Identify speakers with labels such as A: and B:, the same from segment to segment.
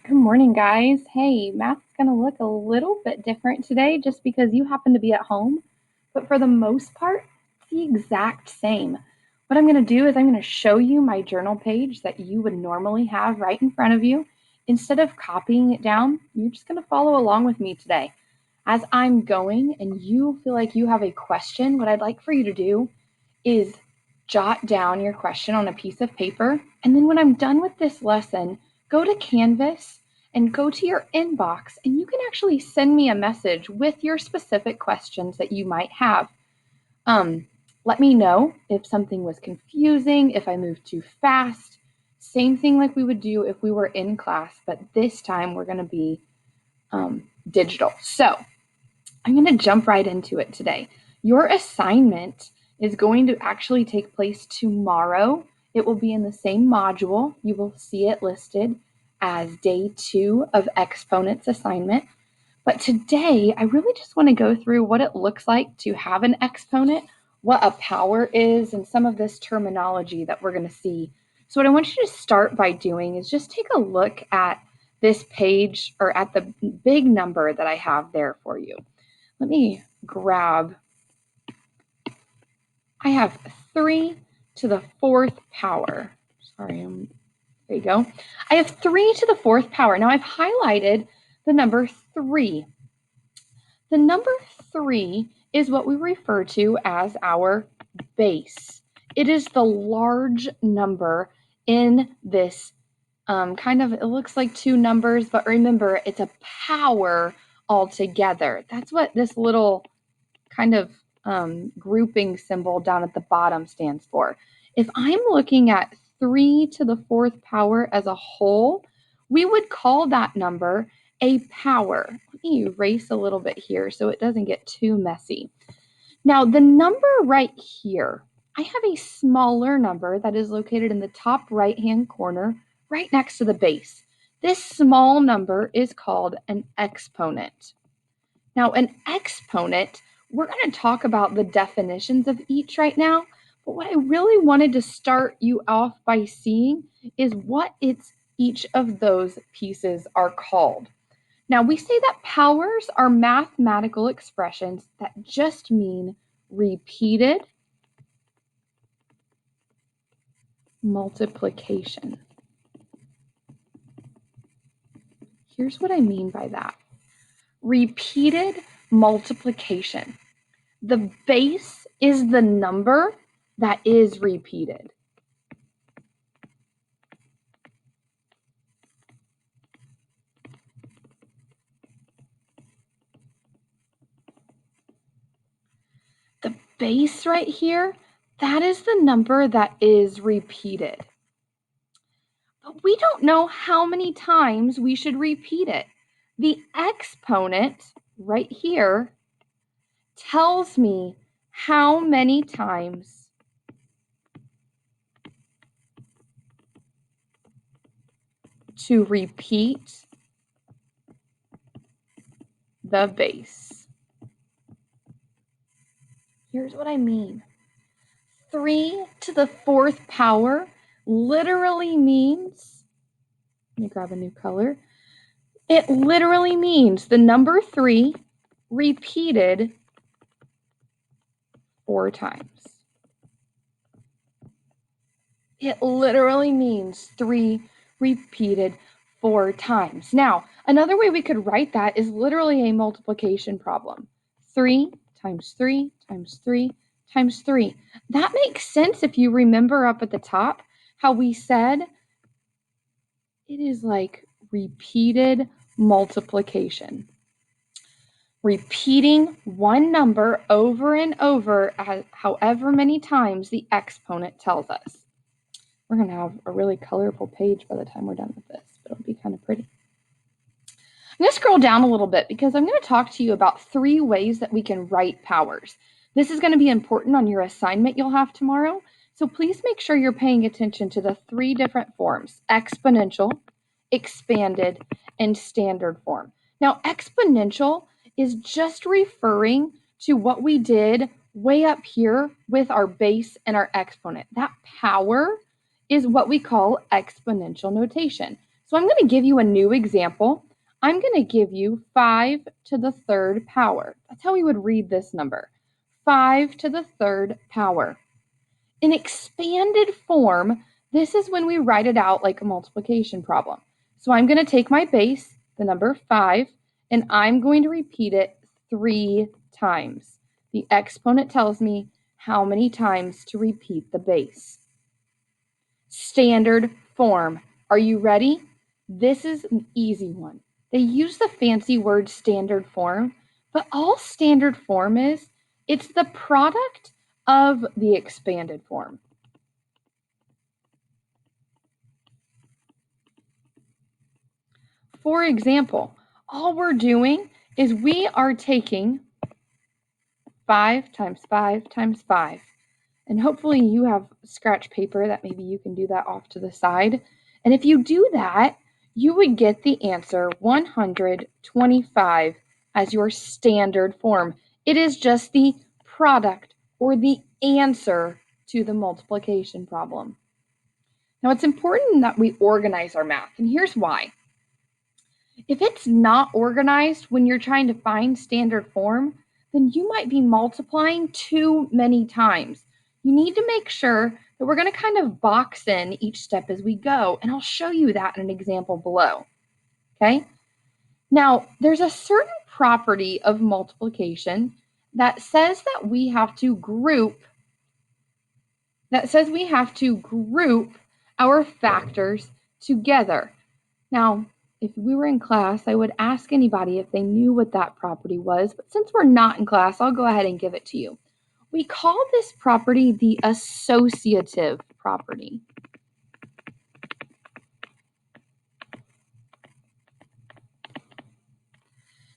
A: Good morning, guys. Hey, math's going to look a little bit different today just because you happen to be at home, but for the most part, it's the exact same. What I'm going to do is I'm going to show you my journal page that you would normally have right in front of you. Instead of copying it down, you're just going to follow along with me today. As I'm going and you feel like you have a question, what I'd like for you to do is jot down your question on a piece of paper. And then when I'm done with this lesson, go to Canvas and go to your inbox, and you can actually send me a message with your specific questions that you might have. Let me know if something was confusing, if I moved too fast. Same thing like we would do if we were in class, but this time we're going to be digital. So I'm going to jump right into it today. Your assignment is going to actually take place tomorrow. It will be in the same module. You will see it listed as day 2 of Exponents assignment. But today, I really just want to go through what it looks like to have an exponent, what a power is, and some of this terminology that we're going to see. So what I want you to start by doing is just take a look at this page or at the big number that I have there for you. Let me grab, I have 3 to the 4th power. Sorry, there you go. I have 3 to the 4th power. Now I've highlighted the number 3. The number 3 is what we refer to as our base. It is the large number in this it looks like 2 numbers, but remember, it's a power altogether. That's what this little kind of grouping symbol down at the bottom stands for. If I'm looking at 3 to the 4th power as a whole, we would call that number a power. Let me erase a little bit here so it doesn't get too messy. Now, the number right here, I have a smaller number that is located in the top right-hand corner, right next to the base. This small number is called an exponent. Now, an exponent, we're going to talk about the definitions of each right now, but what I really wanted to start you off by seeing is what each of those pieces are called. Now, we say that powers are mathematical expressions that just mean repeated multiplication. Here's what I mean by that. Repeated multiplication. The base is the number that is repeated. The base right here, that is the number that is repeated. But we don't know how many times we should repeat it. The exponent right here tells me how many times to repeat the base. Here's what I mean. 3 to the 4th power literally means, let me grab a new color. It literally means the number 3 repeated 4 times. It literally means 3 repeated 4 times. Now, another way we could write that is literally a multiplication problem. 3 times 3 times 3 times 3. That makes sense if you remember up at the top how we said it is like repeated multiplication. Repeating one number over and over however many times the exponent tells us. We're going to have a really colorful page by the time we're done with this, but it'll be kind of pretty. I'm going to scroll down a little bit because I'm going to talk to you about 3 ways that we can write powers. This is going to be important on your assignment you'll have tomorrow, so please make sure you're paying attention to the 3 different forms: exponential, expanded, and standard form. Now, exponential is just referring to what we did way up here with our base and our exponent. That power is what we call exponential notation. So I'm going to give you a new example. I'm going to give you 5 to the third power. That's how we would read this number. 5 to the third power. In expanded form, this is when we write it out like a multiplication problem. So I'm going to take my base, the number 5, and I'm going to repeat it 3 times. The exponent tells me how many times to repeat the base. Standard form. Are you ready? This is an easy one. They use the fancy word standard form, but all standard form is, it's the product of the expanded form. For example, all we're doing is we are taking 5 times 5 times 5. And hopefully you have scratch paper that maybe you can do that off to the side. And if you do that, you would get the answer 125 as your standard form. It is just the product or the answer to the multiplication problem. Now it's important that we organize our math, and here's why. If it's not organized when you're trying to find standard form, then you might be multiplying too many times. You need to make sure that we're going to kind of box in each step as we go, and I'll show you that in an example below. Okay? Now, there's a certain property of multiplication that says that we have to group our factors together. Now, if we were in class, I would ask anybody if they knew what that property was, but since we're not in class, I'll go ahead and give it to you. We call this property the associative property.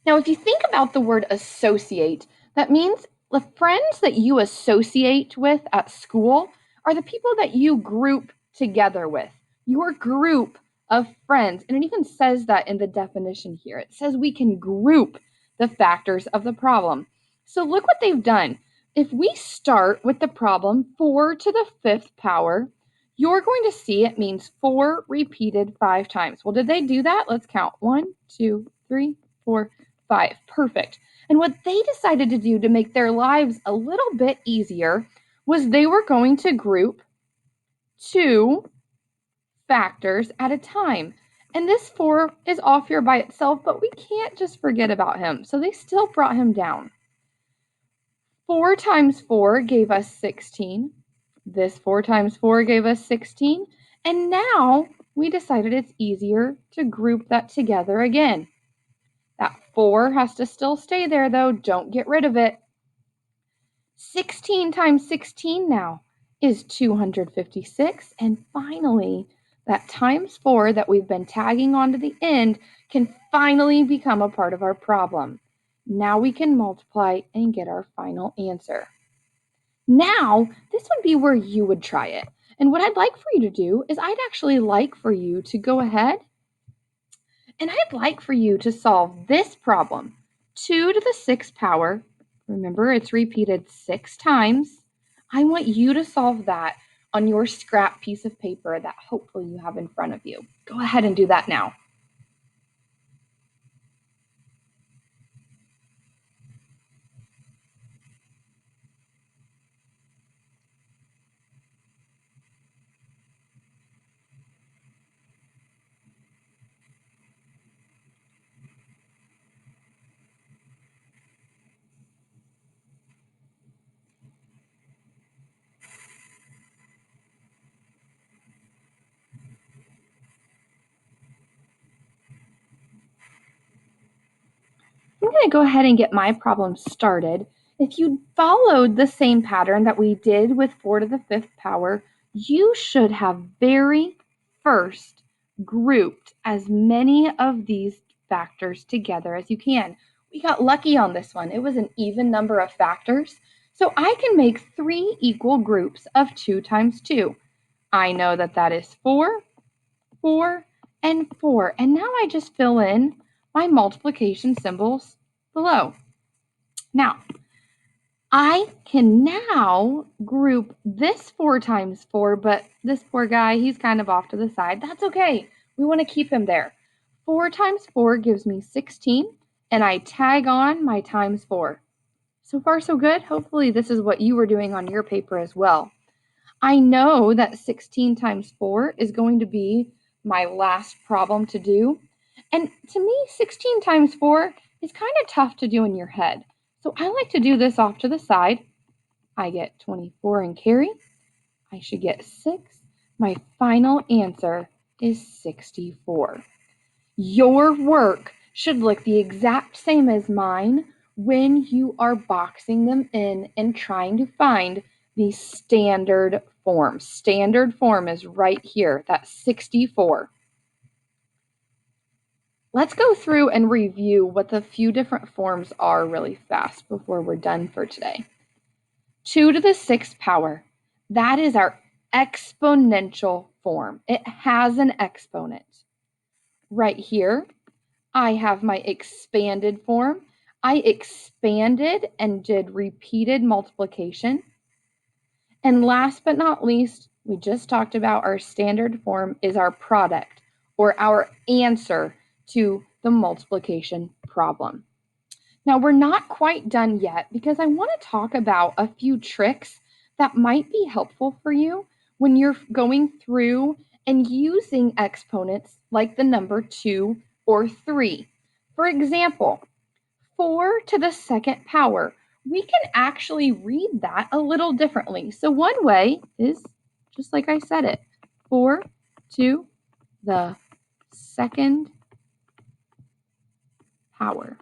A: Now, if you think about the word associate, that means the friends that you associate with at school are the people that you group together with. Your group of friends, and it even says that in the definition here. It says we can group the factors of the problem. So look what they've done. If we start with the problem 4 to the 5th power, you're going to see it means 4 repeated 5 times. Well, did they do that? Let's count. 1, 2, 3, 4, 5. Perfect. And what they decided to do to make their lives a little bit easier was they were going to group 2 factors at a time. And this 4 is off here by itself, but we can't just forget about him. So they still brought him down. 4 times 4 gave us 16. This 4 times 4 gave us 16. And now we decided it's easier to group that together again. That 4 has to still stay there though. Don't get rid of it. 16 times 16 now is 256. And finally, that times 4 that we've been tagging onto the end can finally become a part of our problem. Now we can multiply and get our final answer. Now, this would be where you would try it. And what I'd like for you to do is I'd actually like for you to go ahead and I'd like for you to solve this problem. 2 to the 6th power, remember it's repeated 6 times. I want you to solve that on your scrap piece of paper that hopefully you have in front of you. Go ahead and do that now. I'm going to go ahead and get my problem started. If you followed the same pattern that we did with 4 to the 5th power, you should have very first grouped as many of these factors together as you can. We got lucky on this one. It was an even number of factors. So I can make 3 equal groups of 2 times 2. I know that that is 4, 4, and 4. And now I just fill in my multiplication symbols below. Now, I can now group this 4 times 4, but this poor guy, he's kind of off to the side. That's okay. We want to keep them there. 4 times 4 gives me 16, and I tag on my times 4. So far, so good. Hopefully, this is what you were doing on your paper as well. I know that 16 times 4 is going to be my last problem to do. And to me, 16 times 4 is kind of tough to do in your head. So I like to do this off to the side. I get 24 and carry. I should get 6. My final answer is 64. Your work should look the exact same as mine when you are boxing them in and trying to find the standard form. Standard form is right here. That's 64. Let's go through and review what the few different forms are really fast before we're done for today. 2 to the 6th power. That is our exponential form. It has an exponent. Right here, I have my expanded form. I expanded and did repeated multiplication. And last but not least, we just talked about our standard form is our product or our answer to the multiplication problem. Now, we're not quite done yet because I want to talk about a few tricks that might be helpful for you when you're going through and using exponents like the number 2 or 3. For example, 4 to the 2nd power. We can actually read that a little differently. So one way is just like I said it, 4 to the 2nd power.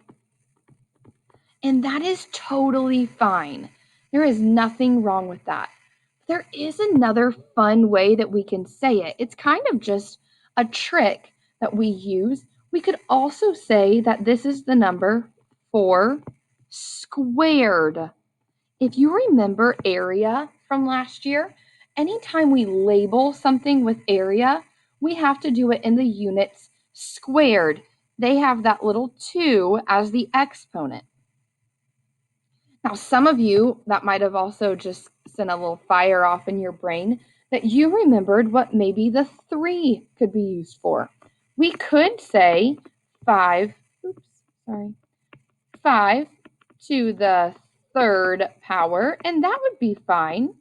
A: And that is totally fine. There is nothing wrong with that. There is another fun way that we can say it. It's kind of just a trick that we use. We could also say that this is the number 4 squared. If you remember area from last year, anytime we label something with area, we have to do it in the units squared. They have that little 2 as the exponent. Now, some of you, that might have also just sent a little fire off in your brain that you remembered what maybe the 3 could be used for. We could say 5 to the 3rd power, and that would be fine.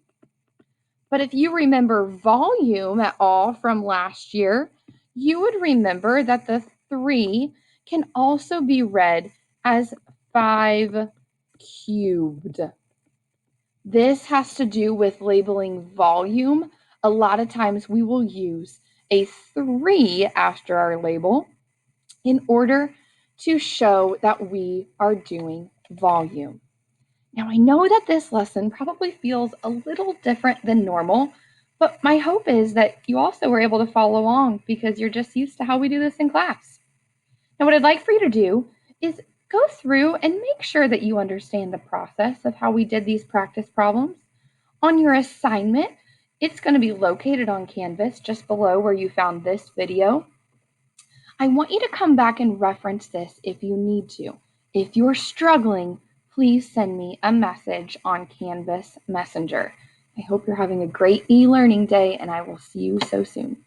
A: But if you remember volume at all from last year, you would remember that the 3 can also be read as 5 cubed. This has to do with labeling volume. A lot of times we will use a 3 after our label in order to show that we are doing volume. Now, I know that this lesson probably feels a little different than normal, but my hope is that you also were able to follow along because you're just used to how we do this in class. Now, what I'd like for you to do is go through and make sure that you understand the process of how we did these practice problems. On your assignment, it's going to be located on Canvas just below where you found this video. I want you to come back and reference this if you need to. If you're struggling, please send me a message on Canvas Messenger. I hope you're having a great e-learning day, and I will see you so soon.